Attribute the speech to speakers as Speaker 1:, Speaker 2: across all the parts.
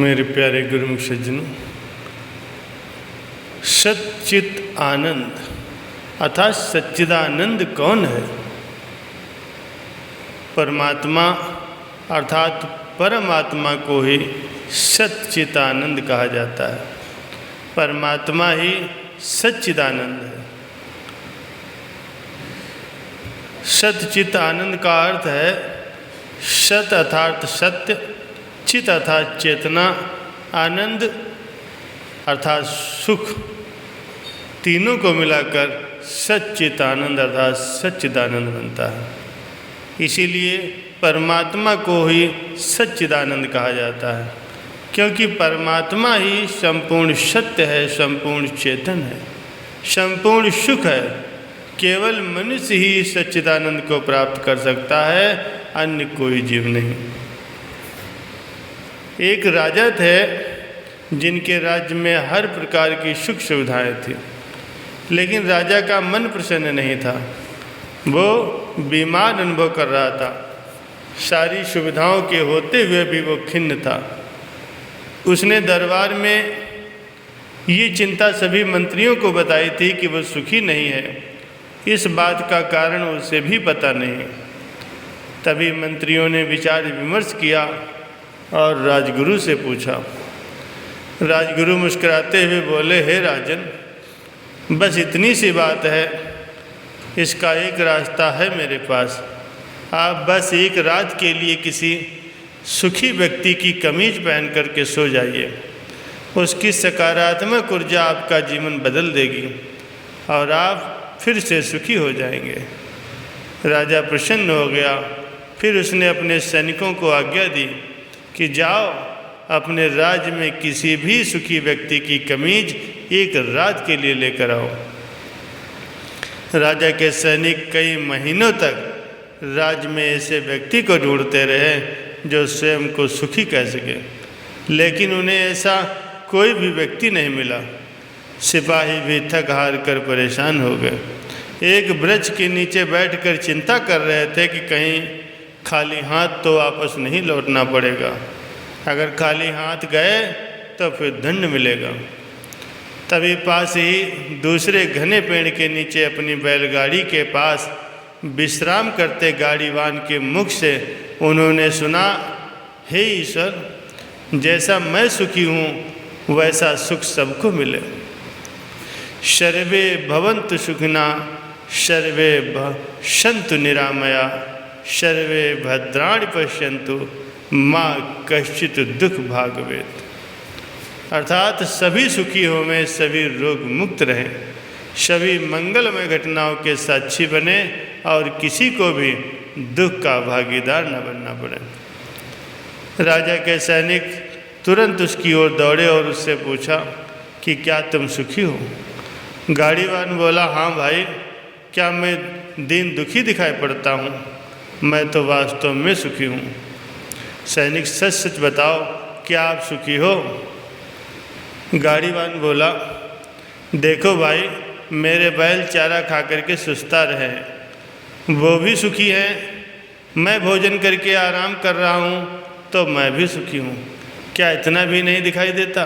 Speaker 1: मेरे प्यारे गुरुमुख सज्जनों, सच्चित आनंद अर्थात सच्चिदानंद कौन है? परमात्मा अर्थात परमात्मा को ही सच्चिदानंद कहा जाता है। परमात्मा ही सच्चिदानंद है। सच्चित आनंद का अर्थ है सत अर्थात सत्य, चित अर्थात चेतना, आनंद अर्थात सुख, तीनों को मिलाकर सच्चित आनंद अर्थात सच्चिदानंद बनता है। इसीलिए परमात्मा को ही सच्चिदानंद कहा जाता है, क्योंकि परमात्मा ही संपूर्ण सत्य है, संपूर्ण चेतन है, संपूर्ण सुख है। केवल मनुष्य ही सच्चिदानंद को प्राप्त कर सकता है, अन्य कोई जीव नहीं। एक राजा थे जिनके राज्य में हर प्रकार की सुख सुविधाएं थी, लेकिन राजा का मन प्रसन्न नहीं था। वो बीमार अनुभव कर रहा था। सारी सुविधाओं के होते हुए भी वो खिन्न था। उसने दरबार में ये चिंता सभी मंत्रियों को बताई थी कि वो सुखी नहीं है। इस बात का कारण उसे भी पता नहीं। तभी मंत्रियों ने विचार विमर्श किया और राजगुरु से पूछा। राजगुरु मुस्कुराते हुए बोले, हे राजन, बस इतनी सी बात है। इसका एक रास्ता है मेरे पास। आप बस एक रात के लिए किसी सुखी व्यक्ति की कमीज पहन करके सो जाइए। उसकी सकारात्मक ऊर्जा आपका जीवन बदल देगी और आप फिर से सुखी हो जाएंगे। राजा प्रसन्न हो गया। फिर उसने अपने सैनिकों को आज्ञा दी कि जाओ, अपने राज्य में किसी भी सुखी व्यक्ति की कमीज एक रात के लिए लेकर आओ। राजा के सैनिक कई महीनों तक राज्य में ऐसे व्यक्ति को ढूंढते रहे जो स्वयं को सुखी कह सके, लेकिन उन्हें ऐसा कोई भी व्यक्ति नहीं मिला। सिपाही भी थक हार कर परेशान हो गए। एक वृक्ष के नीचे बैठकर चिंता कर रहे थे कि कहीं खाली हाथ तो वापस नहीं लौटना पड़ेगा। अगर खाली हाथ गए तो फिर दंड मिलेगा। तभी पास ही दूसरे घने पेड़ के नीचे अपनी बैलगाड़ी के पास विश्राम करते गाड़ीवान के मुख से उन्होंने सुना, हे ईश्वर, जैसा मैं सुखी हूँ वैसा सुख सबको मिले। सर्वे भवन्तु सुखिना, सर्वे सन्तु निरामया, सर्वे भद्राणि पश्यन्तु, माँ कश्चित् दुख भाग भवेत्। अर्थात सभी सुखी होवें, सभी रोग मुक्त रहें, सभी मंगलमय घटनाओं के साक्षी बने और किसी को भी दुख का भागीदार न बनना पड़े। राजा के सैनिक तुरंत उसकी ओर दौड़े और उससे पूछा कि क्या तुम सुखी हो? गाड़ीवान बोला, हाँ भाई, क्या मैं दीन दुखी दिखाई पड़ता हूँ? मैं तो वास्तव में सुखी हूँ। सैनिक, सच सच बताओ, क्या आप सुखी हो? गाड़ीवान बोला, देखो भाई, मेरे बैल चारा खा करके सुस्ता रहे हैं, वो भी सुखी हैं। मैं भोजन करके आराम कर रहा हूँ तो मैं भी सुखी हूँ। क्या इतना भी नहीं दिखाई देता?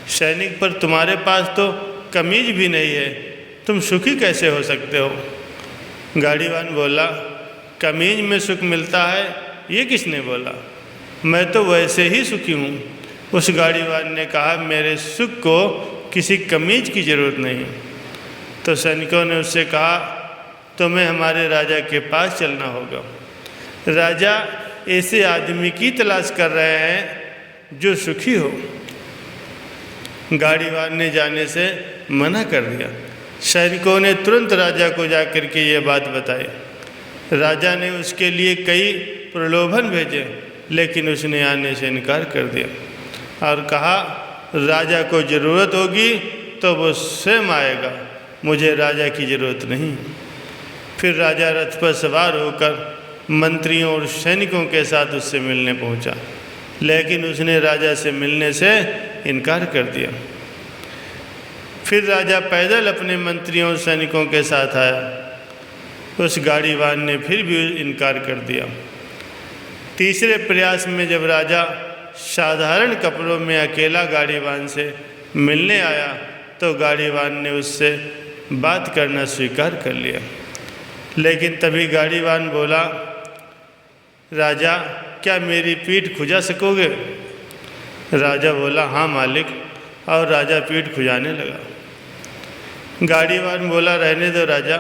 Speaker 1: सैनिक, पर तुम्हारे पास तो कमीज भी नहीं है, तुम सुखी कैसे हो सकते हो? गाड़ीवान बोला, कमीज में सुख मिलता है ये किसने बोला? मैं तो वैसे ही सुखी हूँ। उस गाड़ीवान ने कहा, मेरे सुख को किसी कमीज की ज़रूरत नहीं। तो सैनिकों ने उससे कहा, तुम्हें हमारे राजा के पास चलना होगा। राजा ऐसे आदमी की तलाश कर रहे हैं जो सुखी हो। गाड़ीवान ने जाने से मना कर दिया। सैनिकों ने तुरंत राजा को जाकर के ये बात बताई। राजा ने उसके लिए कई प्रलोभन भेजे, लेकिन उसने आने से इनकार कर दिया और कहा, राजा को ज़रूरत होगी तो वो स्वयं आएगा, मुझे राजा की ज़रूरत नहीं। फिर राजा रथ पर सवार होकर मंत्रियों और सैनिकों के साथ उससे मिलने पहुंचा, लेकिन उसने राजा से मिलने से इनकार कर दिया। फिर राजा पैदल अपने मंत्रियों और सैनिकों के साथ आया। उस गाड़ीवान ने फिर भी इनकार कर दिया। तीसरे प्रयास में जब राजा साधारण कपड़ों में अकेला गाड़ीवान से मिलने आया तो गाड़ीवान ने उससे बात करना स्वीकार कर लिया। लेकिन तभी गाड़ीवान बोला, राजा क्या मेरी पीठ खुजा सकोगे? राजा बोला, हाँ मालिक, और राजा पीठ खुजाने लगा। गाड़ीवान बोला, रहने दो राजा,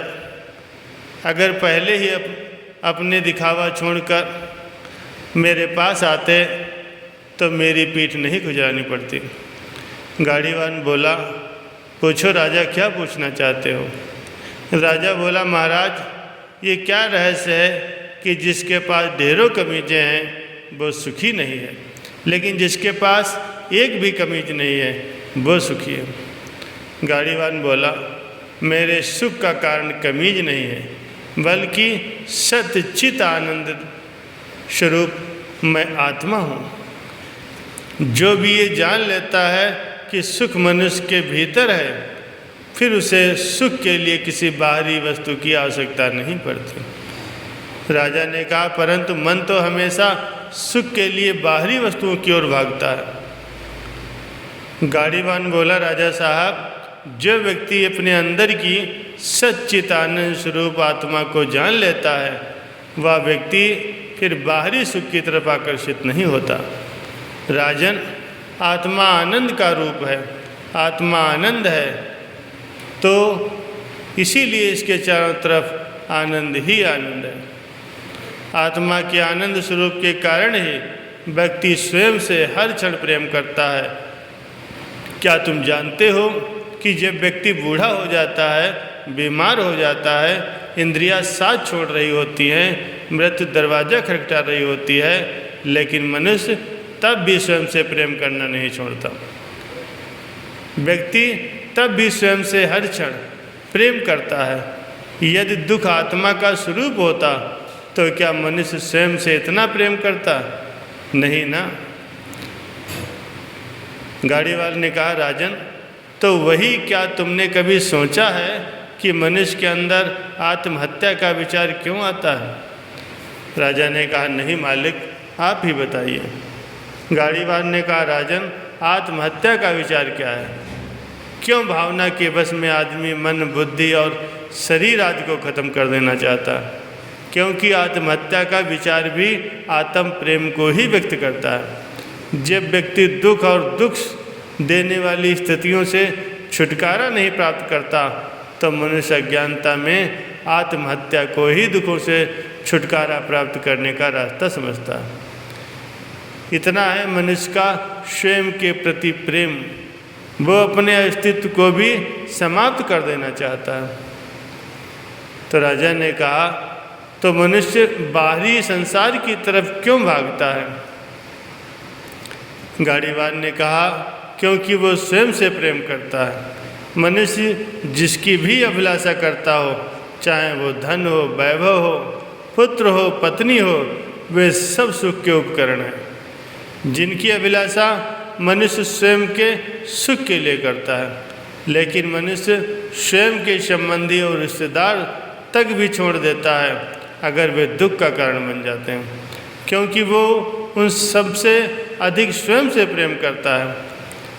Speaker 1: अगर पहले ही अपने दिखावा छोड़कर मेरे पास आते तो मेरी पीठ नहीं खुजानी पड़ती। गाड़ीवान बोला, पूछो राजा, क्या पूछना चाहते हो? राजा बोला, महाराज ये क्या रहस्य है कि जिसके पास ढेरों कमीजें हैं वो सुखी नहीं है, लेकिन जिसके पास एक भी कमीज नहीं है वो सुखी है। गाड़ीवान बोला, मेरे सुख का कारण कमीज नहीं है, बल्कि सच्चित आनंद स्वरूप मैं आत्मा हूँ। जो भी ये जान लेता है कि सुख मनुष्य के भीतर है, फिर उसे सुख के लिए किसी बाहरी वस्तु की आवश्यकता नहीं पड़ती। राजा ने कहा, परंतु मन तो हमेशा सुख के लिए बाहरी वस्तुओं की ओर भागता है। गाड़ीवान बोला, राजा साहब, जो व्यक्ति अपने अंदर की सच्चित आनंद स्वरूप आत्मा को जान लेता है, वह व्यक्ति फिर बाहरी सुख की तरफ आकर्षित नहीं होता। राजन, आत्मा आनंद का रूप है, आत्मा आनंद है, तो इसीलिए इसके चारों तरफ आनंद ही आनंद है। आत्मा के आनंद स्वरूप के कारण ही व्यक्ति स्वयं से हर क्षण प्रेम करता है। क्या तुम जानते हो कि जब व्यक्ति बूढ़ा हो जाता है, बीमार हो जाता है, इंद्रियां साथ छोड़ रही होती हैं, मृत्यु दरवाज़ा खटखटा रही होती है, लेकिन मनुष्य तब भी स्वयं से प्रेम करना नहीं छोड़ता। व्यक्ति तब भी स्वयं से हर क्षण प्रेम करता है। यदि दुख आत्मा का स्वरूप होता तो क्या मनुष्य स्वयं से इतना प्रेम करता? नहीं ना। गाड़ीवाल ने कहा, राजन, तो वही क्या तुमने कभी सोचा है कि मनुष्य के अंदर आत्महत्या का विचार क्यों आता है? राजा ने कहा, नहीं मालिक, आप ही बताइए। गाड़ीवाल ने कहा, राजन, आत्महत्या का विचार क्या है? क्यों भावना के बस में आदमी मन, बुद्धि और शरीर आदि को खत्म कर देना चाहता है? क्योंकि आत्महत्या का विचार भी आत्म प्रेम को ही व्यक्त करता है। जब व्यक्ति दुख और दुख देने वाली स्थितियों से छुटकारा नहीं प्राप्त करता तो मनुष्य अज्ञानता में आत्महत्या को ही दुखों से छुटकारा प्राप्त करने का रास्ता समझता है। इतना है मनुष्य का स्वयं के प्रति प्रेम, वो अपने अस्तित्व को भी समाप्त कर देना चाहता है। तो राजा ने कहा, तो मनुष्य बाहरी संसार की तरफ क्यों भागता है? गाड़ीवान ने कहा, क्योंकि वो स्वयं से प्रेम करता है। मनुष्य जिसकी भी अभिलाषा करता हो, चाहे वो धन हो, वैभव हो, पुत्र हो, पत्नी हो, वे सब सुख के उपकरण हैं। जिनकी अभिलाषा मनुष्य स्वयं के सुख के लिए करता है, लेकिन मनुष्य स्वयं के संबंधी और रिश्तेदार तक भी छोड़ देता है अगर वे दुख का कारण बन जाते हैं, क्योंकि वो उन सबसे अधिक स्वयं से प्रेम करता है।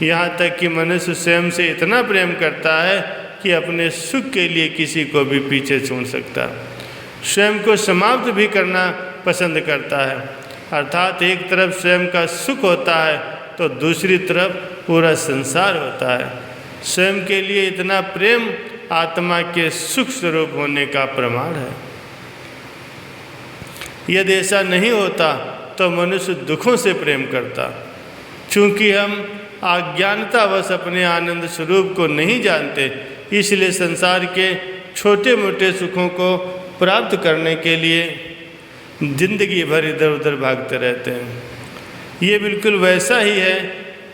Speaker 1: यहाँ तक कि मनुष्य स्वयं से इतना प्रेम करता है कि अपने सुख के लिए किसी को भी पीछे छोड़ सकता है, स्वयं को समाप्त भी करना पसंद करता है। अर्थात एक तरफ स्वयं का सुख होता है तो दूसरी तरफ पूरा संसार होता है। स्वयं के लिए इतना प्रेम आत्मा के सुख स्वरूप होने का प्रमाण है। यदि ऐसा नहीं होता तो मनुष्य दुखों से प्रेम करता। चूँकि हम अज्ञानतावश अपने आनंद स्वरूप को नहीं जानते, इसलिए संसार के छोटे मोटे सुखों को प्राप्त करने के लिए जिंदगी भर इधर उधर भागते रहते हैं। ये बिल्कुल वैसा ही है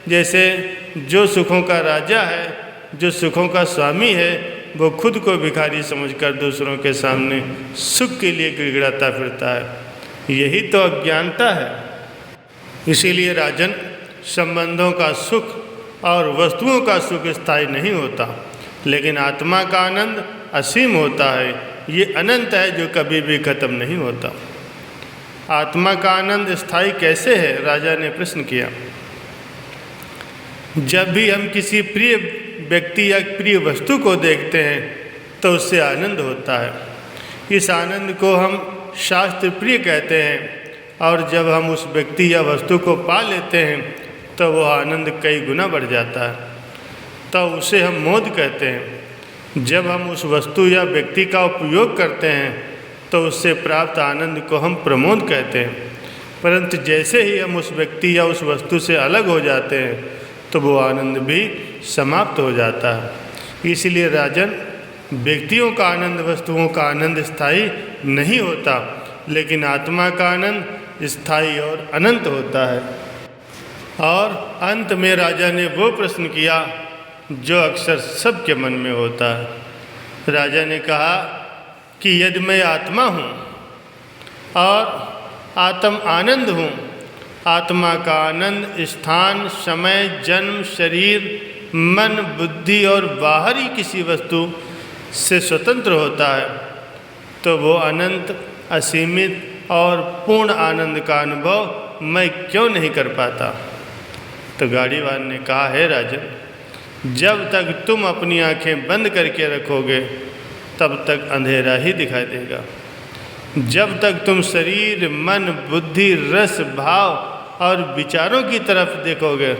Speaker 1: जैसे जो सुखों का राजा है, जो सुखों का स्वामी है, वो खुद को भिखारी समझकर दूसरों के सामने सुख के लिए गिड़गिड़ाता फिरता है। यही तो अज्ञानता है। इसीलिए राजन, संबंधों का सुख और वस्तुओं का सुख स्थायी नहीं होता, लेकिन आत्मा का आनंद असीम होता है। ये अनंत है जो कभी भी खत्म नहीं होता। आत्मा का आनंद स्थायी कैसे है? राजा ने प्रश्न किया। जब भी हम किसी प्रिय व्यक्ति या प्रिय वस्तु को देखते हैं तो उससे आनंद होता है। इस आनंद को हम शास्त्र प्रिय कहते हैं, और जब हम उस व्यक्ति या वस्तु को पा लेते हैं तो वह आनंद कई गुना बढ़ जाता है, तो उसे हम मोद कहते हैं। जब हम उस वस्तु या व्यक्ति का उपयोग करते हैं तो उससे प्राप्त आनंद को हम प्रमोद कहते हैं। परंतु जैसे ही हम उस व्यक्ति या उस वस्तु से अलग हो जाते हैं तो वो आनंद भी समाप्त हो जाता है। इसलिए राजन, व्यक्तियों का आनंद, वस्तुओं का आनंद स्थायी नहीं होता, लेकिन आत्मा का आनंद स्थायी और अनंत होता है। और अंत में राजा ने वो प्रश्न किया जो अक्सर सबके मन में होता है। राजा ने कहा कि यदि मैं आत्मा हूँ और आत्म आनंद हूँ, आत्मा का आनंद स्थान, समय, जन्म, शरीर, मन, बुद्धि और बाहरी किसी वस्तु से स्वतंत्र होता है, तो वो अनंत, असीमित और पूर्ण आनंद का अनुभव मैं क्यों नहीं कर पाता? तो गाड़ीवान ने कहा, हे राजन, जब तक तुम अपनी आंखें बंद करके रखोगे तब तक अंधेरा ही दिखाई देगा। जब तक तुम शरीर, मन, बुद्धि, रस, भाव और विचारों की तरफ देखोगे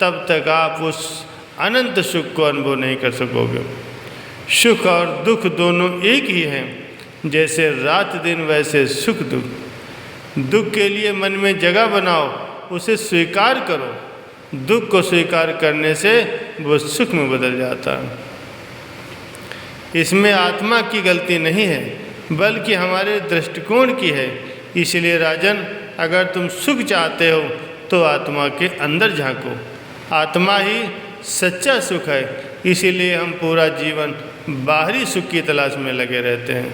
Speaker 1: तब तक आप उस अनंत सुख को अनुभव नहीं कर सकोगे। सुख और दुख दोनों एक ही हैं, जैसे रात दिन वैसे सुख दुख। दुख के लिए मन में जगह बनाओ, उसे स्वीकार करो। दुख को स्वीकार करने से वो सुख में बदल जाता है। इसमें आत्मा की गलती नहीं है, बल्कि हमारे दृष्टिकोण की है। इसलिए राजन, अगर तुम सुख चाहते हो तो आत्मा के अंदर झांको। आत्मा ही सच्चा सुख है। इसीलिए हम पूरा जीवन बाहरी सुख की तलाश में लगे रहते हैं,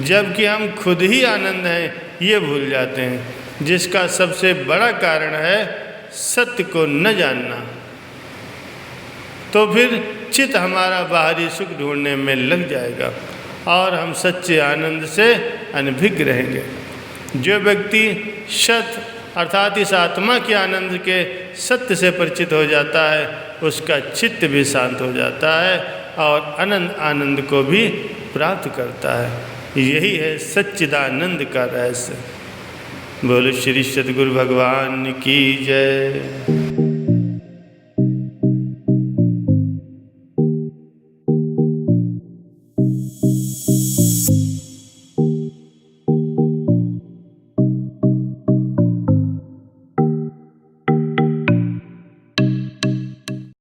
Speaker 1: जबकि हम खुद ही आनंद हैं ये भूल जाते हैं, जिसका सबसे बड़ा कारण है सत्य को न जानना। तो फिर चित्त हमारा बाहरी सुख ढूंढने में लग जाएगा और हम सच्चे आनंद से अनभिज्ञ रहेंगे। जो व्यक्ति सत अर्थात इस आत्मा के आनंद के सत्य से परिचित हो जाता है, उसका चित्त भी शांत हो जाता है और अनंत आनंद को भी प्राप्त करता है। यही है सच्चिदानंद का रहस्य। बोलो श्री सद्गुरु भगवान की जय।